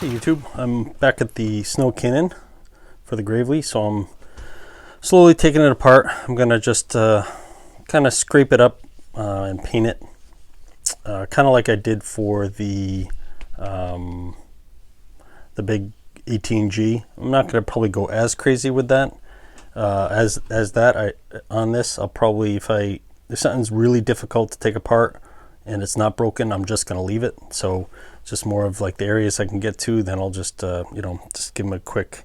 Hey YouTube, I'm back at the snow cannon for the Gravely, so I'm slowly taking it apart. I'm gonna just kind of scrape it up and paint it, kind of like I did for the big 18G. I'm not gonna probably go as crazy with that as that. On this, I'll probably, if something's really difficult to take apart and it's not broken, I'm just gonna leave it. So just more of like the areas I can get to, then I'll just just give them a quick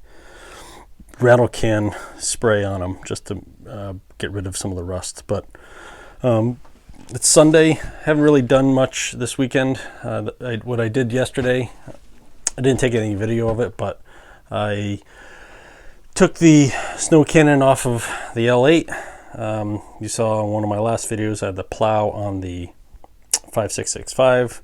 rattle can spray on them just to get rid of some of the rust. But it's Sunday, haven't really done much this weekend. What I did yesterday, I didn't take any video of it, but I took the snow cannon off of the L8. You saw in one of my last videos I had the plow on the 5665.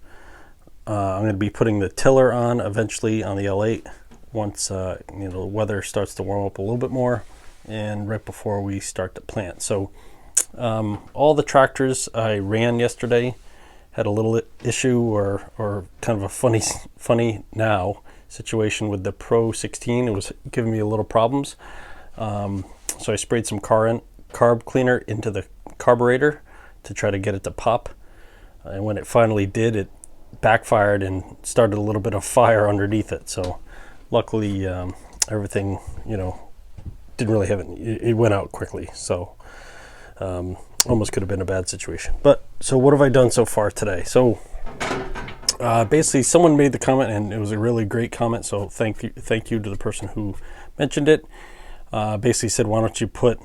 I'm going to be putting the tiller on eventually on the L8 once the weather starts to warm up a little bit more, and right before we start to plant. So all the tractors I ran yesterday had a little issue or kind of a funny now situation with the Pro 16. It was giving me a little problems. So I sprayed some carb cleaner into the carburetor to try to get it to pop. And when it finally did, it backfired and started a little bit of fire underneath it. So luckily everything didn't really have it went out quickly. So almost could have been a bad situation. But so what have I done so far today? So basically someone made the comment, and it was a really great comment, so thank you to the person who mentioned it. Basically said, why don't you put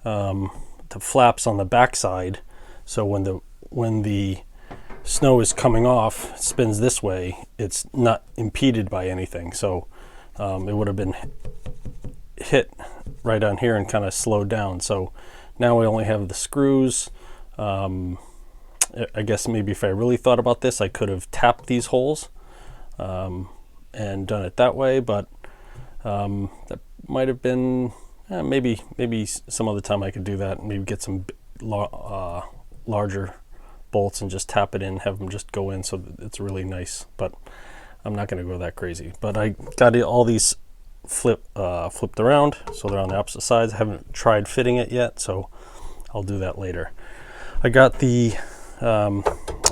the flaps on the backside, so when the snow is coming off, it spins this way, it's not impeded by anything. So it would have been hit right on here and kind of slowed down. So now we only have the screws. I guess maybe if I really thought about this, I could have tapped these holes and done it that way, but that might have been maybe some other time I could do that and maybe get some larger bolts and just tap it in, have them just go in, so it's really nice. But I'm not going to go that crazy. But I got all these flipped around, so they're on the opposite sides. I haven't tried fitting it yet, so I'll do that later. I got the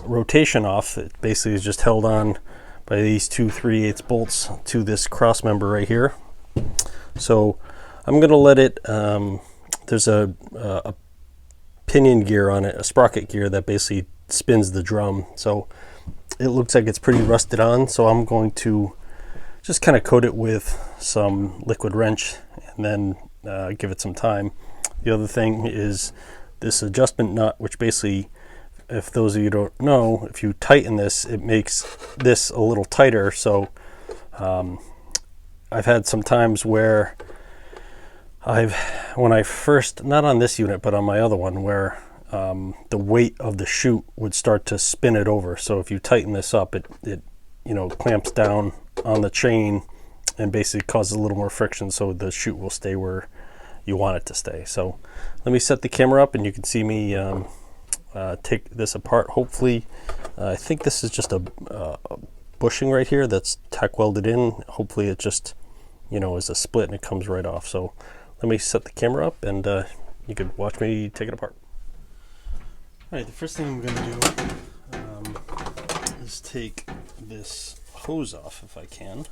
rotation off. It basically is just held on by these two 3/8 bolts to this cross member right here. So I'm going to let it, there's a pinion gear on it, a sprocket gear that basically spins the drum. So it looks like it's pretty rusted on, so I'm going to just kind of coat it with some liquid wrench and then give it some time. The other thing is this adjustment nut, which basically, if those of you don't know, if you tighten this, it makes this a little tighter. So I've had some times where when I first, not on this unit, but on my other one, where the weight of the chute would start to spin it over. So if you tighten this up, it clamps down on the chain and basically causes a little more friction, so the chute will stay where you want it to stay. So let me set the camera up and you can see me take this apart. Hopefully, I think this is just a bushing right here that's tack welded in. Hopefully it just is a split and it comes right off. So let me set the camera up and you could watch me take it apart. Alright, the first thing I'm going to do is take this hose off if I can,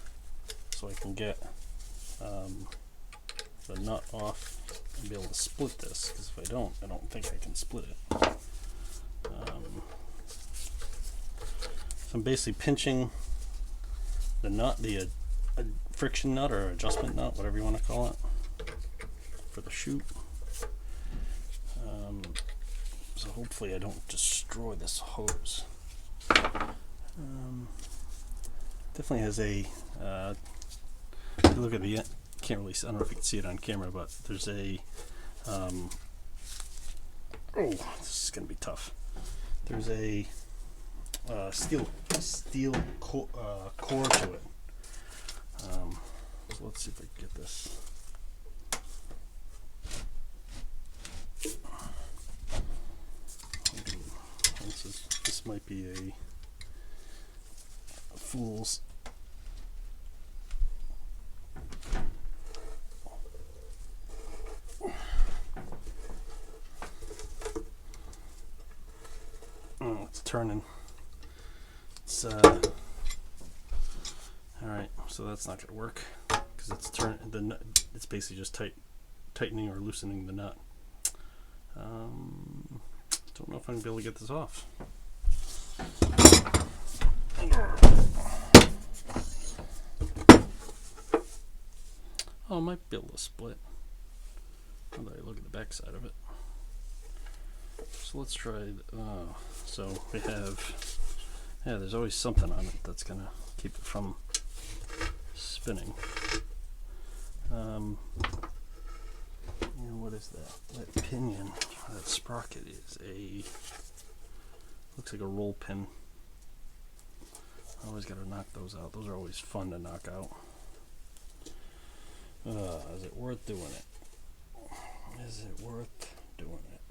so I can get the nut off and be able to split this, because if I don't think I can split it. So I'm basically pinching the nut, the friction nut or adjustment nut, whatever you want to call it, for the chute. So hopefully I don't destroy this hose. Definitely has a, if you look at the, can't really, I don't know if you can see it on camera, but there's a, oh, this is going to be tough. There's a steel core to it. So let's see if I can get this. This might be a fool's Oh, it's turning. It's alright, so that's not gonna work because it's basically just tightening or loosening the nut. Don't know if I'm gonna be able to get this off. Oh, I might be able to split. Now that I look at the back side of it. So let's try. So we have. Yeah, there's always something on it that's gonna keep it from spinning. What is that? That pinion, that sprocket is looks like a roll pin. I always gotta knock those out. Those are always fun to knock out. Is it worth doing it? Is it worth doing it?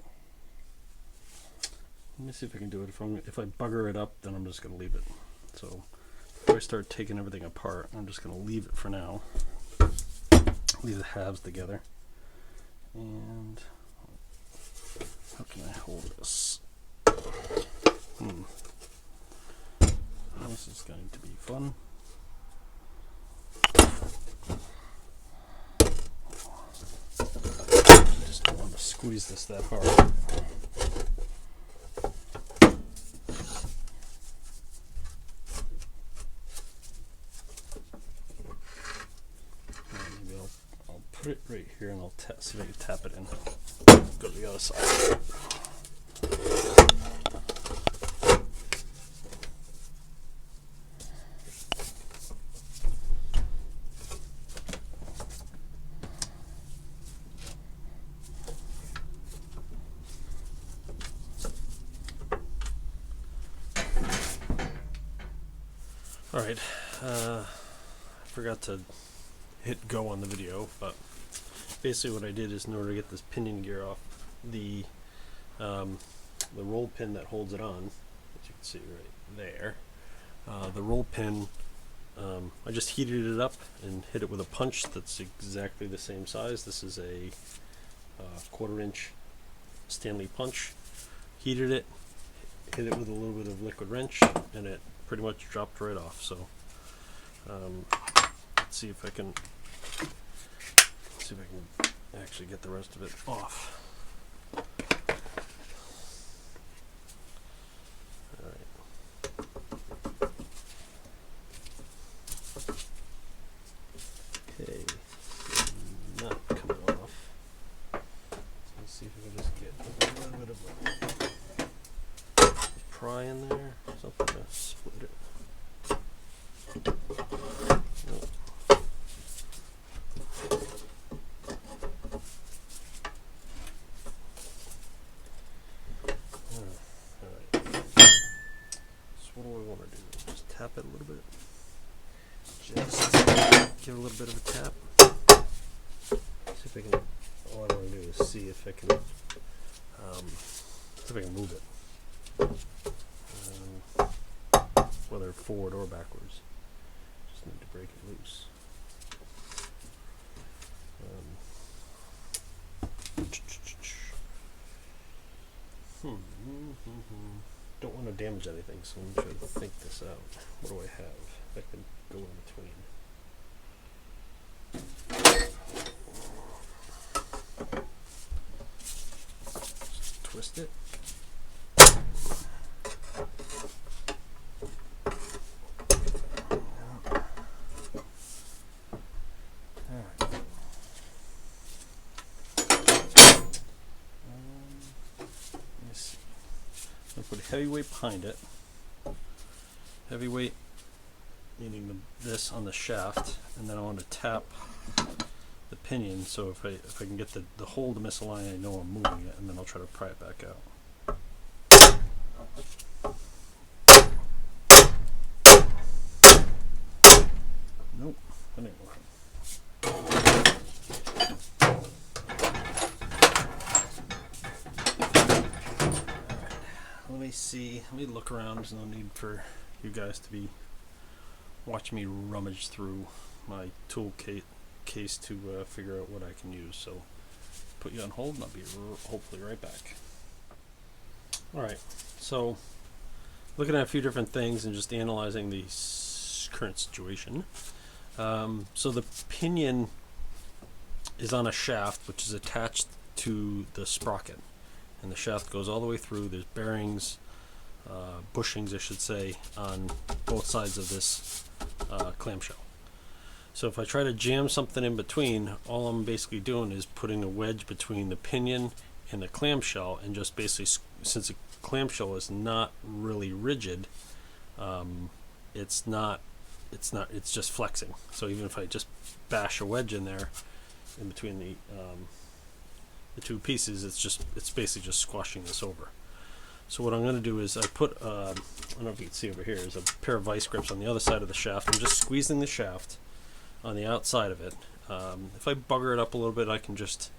Let me see if I can do it. If I bugger it up, then I'm just gonna leave it. So before I start taking everything apart, I'm just gonna leave it for now. Leave the halves together. And how can I hold this? This is going to be fun. Just don't want to squeeze this that hard. Maybe I'll put it right here and I'll see if I can tap it in. Go to the other side. Alright, I forgot to hit go on the video, but basically what I did is in order to get this pinion gear off, the roll pin that holds it on, as you can see right there, the roll pin, I just heated it up and hit it with a punch that's exactly the same size. This is a 1/4 inch Stanley punch. Heated it, hit it with a little bit of liquid wrench, and it pretty much dropped right off. So let's see if I can actually get the rest of it off. Alright. Okay, not coming off. So let's see if we can just get a little bit of a pry in there, something to split it. Nope. Alright. So what do I want to do? Just tap it a little bit. Just give it a little bit of a tap. See if I can. All I want to do is see if I can move it. Whether forward or backwards. Just need to break it loose. Don't want to damage anything, so I'm trying to think this out. What do I have? I can go in between. Just twist it. Put a heavy weight behind it. Heavy weight meaning this on the shaft, and then I want to tap the pinion, so if I can get the hole to misalign, I know I'm moving it, and then I'll try to pry it back out. Nope, that ain't working. Let me look around. There's no need for you guys to be watching me rummage through my tool case to figure out what I can use. So put you on hold and I'll be hopefully right back. Alright, so looking at a few different things and just analyzing the current situation. So the pinion is on a shaft which is attached to the sprocket, and the shaft goes all the way through. There's bearings, bushings I should say, on both sides of this clamshell. So if I try to jam something in between, all I'm basically doing is putting a wedge between the pinion and the clamshell, and just basically, since the clamshell is not really rigid, it's just flexing. So even if I just bash a wedge in there in between the two pieces, it's basically just squashing this over. So what I'm going to do is I put I don't know if you can see over here is a pair of vice grips on the other side of the shaft. I'm just squeezing the shaft on the outside of it. If I bugger it up a little bit, I can just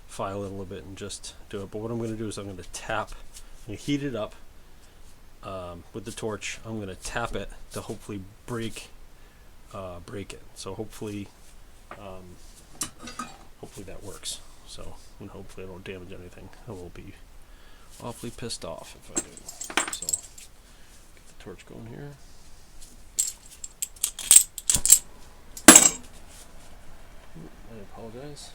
file it a little bit and just do it. But what I'm going to do is I'm going to tap, I'm going to heat it up with the torch. I'm going to tap it to hopefully break it. So hopefully that works. So, and hopefully I don't damage anything. I will be awfully pissed off if I do. So get the torch going here. I apologize.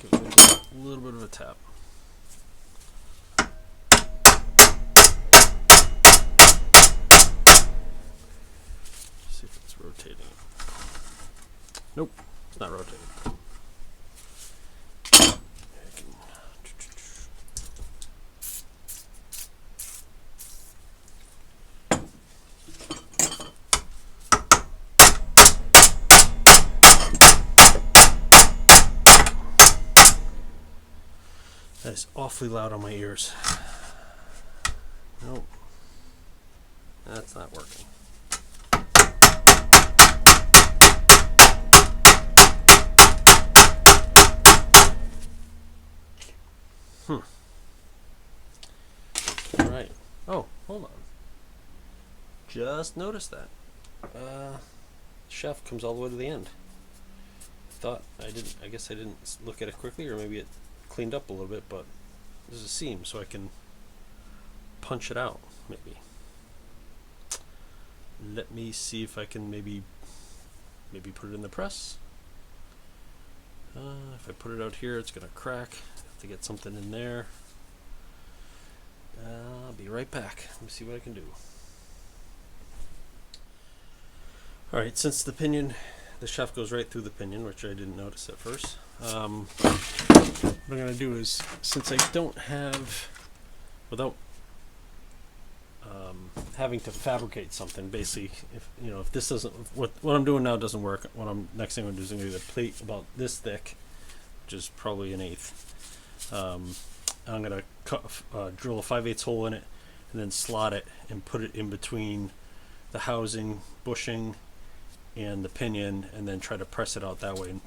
A little bit of a tap. See if it's rotating. Nope, it's not rotating. That is awfully loud on my ears. Nope. That's not working. Alright. Oh, hold on. Just noticed that. Shaft comes all the way to the end. I guess I didn't look at it quickly, or maybe it cleaned up a little bit, but there's a seam, so I can punch it out. Maybe. Let me see if I can maybe put it in the press. If I put it out here, it's gonna crack. I have to get something in there. I'll be right back. Let me see what I can do. Alright, since the shaft goes right through the pinion, which I didn't notice at first, what I'm going to do is, since I don't have, without having to fabricate something, basically, if this doesn't, what I'm doing now doesn't work, next thing I'm going to do is I'm going to do a plate about this thick, which is probably 1/8. I'm going to drill a 5/8 hole in it, and then slot it and put it in between the housing, bushing, and the pinion, and then try to press it out that way, and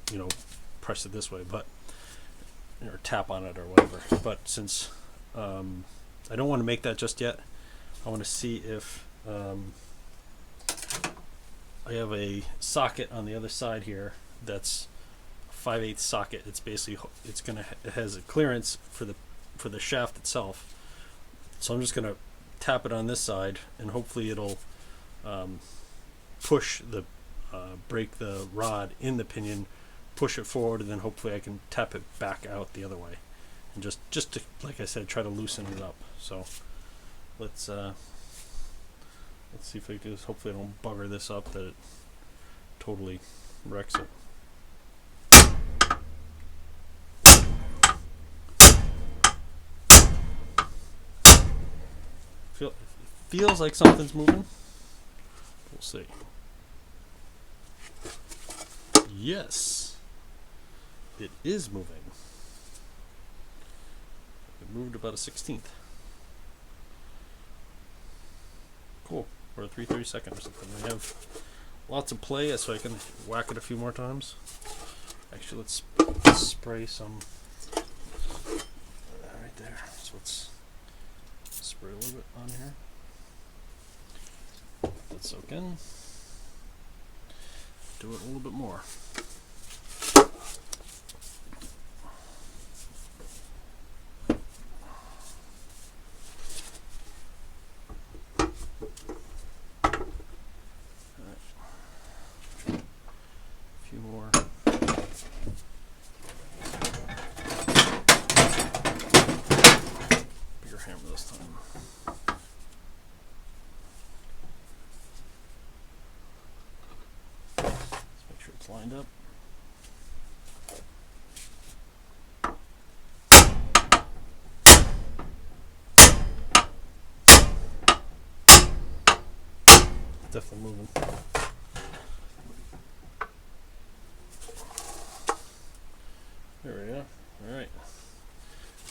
press it this way, but or tap on it or whatever. But since I don't want to make that just yet, I want to see if I have a socket on the other side here that's a 5/8 socket. It's basically it has a clearance for the shaft itself. So I'm just gonna tap it on this side, and hopefully it'll push the break the rod in the pinion, push it forward, and then hopefully I can tap it back out the other way, and just to, like I said, try to loosen it up. So let's see if I can. Hopefully I don't bugger this up that it totally wrecks it. It feels like something's moving. We'll see. Yes, it is moving. It moved about a 16th. Cool. Or a 3/32 or something. We have lots of play, so I can whack it a few more times. Actually, let's spray some right there. So let's spray a little bit on here. Let that soak in. Do it a little bit more. Bigger hammer this time. Let's make sure it's lined up. It's definitely moving. There we go. All right.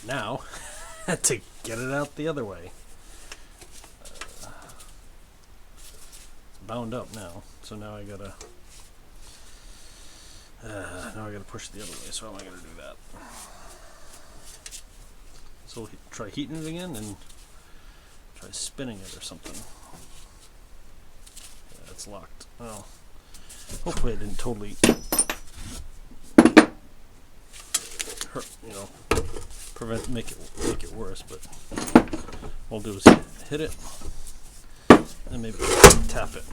Now, to get it out the other way. It's bound up now, so now I gotta push the other way. So how am I gonna do that? So we'll try heating it again and try spinning it or something. Yeah, it's locked. Well, hopefully it didn't totally hurt, make it worse, but what we'll do is hit it and maybe tap it.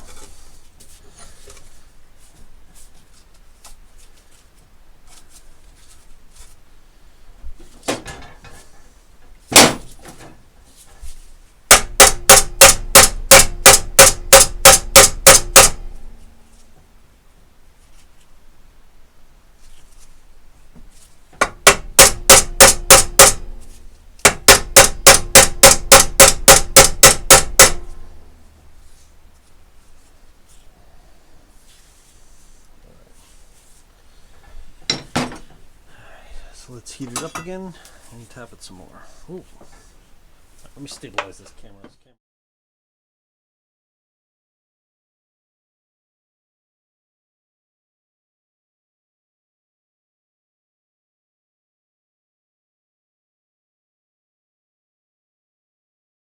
So let's heat it up again and tap it some more. Ooh. Let me stabilize this camera.